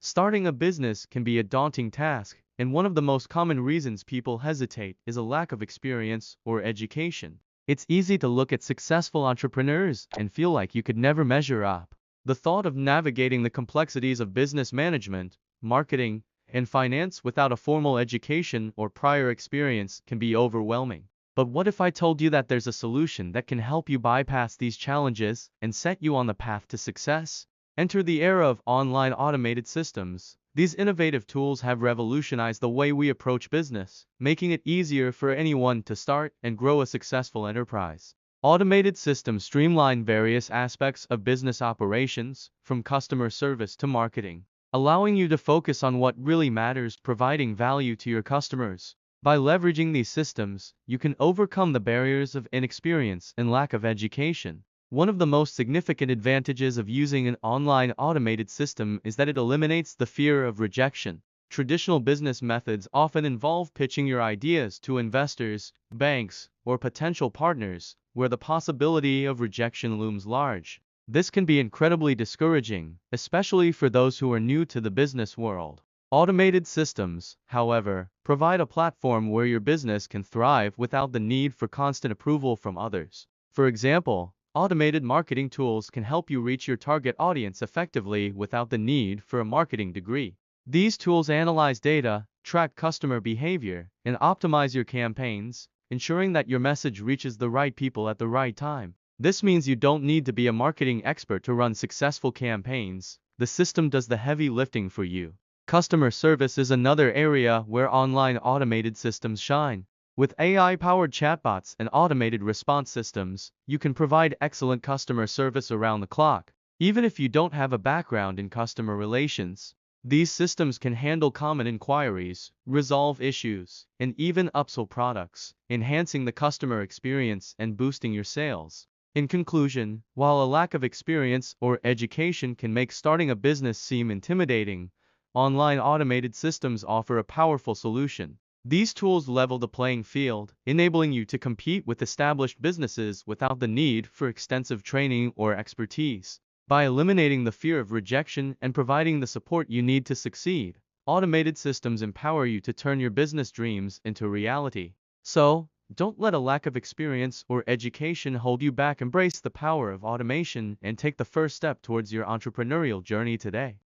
Starting a business can be a daunting task, and one of the most common reasons people hesitate is a lack of experience or education. It's easy to look at successful entrepreneurs and feel like you could never measure up. The thought of navigating the complexities of business management, marketing, and finance without a formal education or prior experience can be overwhelming. But what if I told you that there's a solution that can help you bypass these challenges and set you on the path to success? Enter the era of online automated systems. These innovative tools have revolutionized the way we approach business, making it easier for anyone to start and grow a successful enterprise. Automated systems streamline various aspects of business operations, from customer service to marketing, allowing you to focus on what really matters, providing value to your customers. By leveraging these systems, you can overcome the barriers of inexperience and lack of education. One of the most significant advantages of using an online automated system is that it eliminates the fear of rejection. Traditional business methods often involve pitching your ideas to investors, banks, or potential partners, where the possibility of rejection looms large. This can be incredibly discouraging, especially for those who are new to the business world. Automated systems, however, provide a platform where your business can thrive without the need for constant approval from others. For example, automated marketing tools can help you reach your target audience effectively without the need for a marketing degree. These tools analyze data, track customer behavior, and optimize your campaigns, ensuring that your message reaches the right people at the right time. This means you don't need to be a marketing expert to run successful campaigns. The system does the heavy lifting for you. Customer service is another area where online automated systems shine. With AI-powered chatbots and automated response systems, you can provide excellent customer service around the clock, even if you don't have a background in customer relations. These systems can handle common inquiries, resolve issues, and even upsell products, enhancing the customer experience and boosting your sales. In conclusion, while a lack of experience or education can make starting a business seem intimidating, online automated systems offer a powerful solution. These tools level the playing field, enabling you to compete with established businesses without the need for extensive training or expertise. By eliminating the fear of rejection and providing the support you need to succeed, automated systems empower you to turn your business dreams into reality. So, don't let a lack of experience or education hold you back. Embrace the power of automation and take the first step towards your entrepreneurial journey today.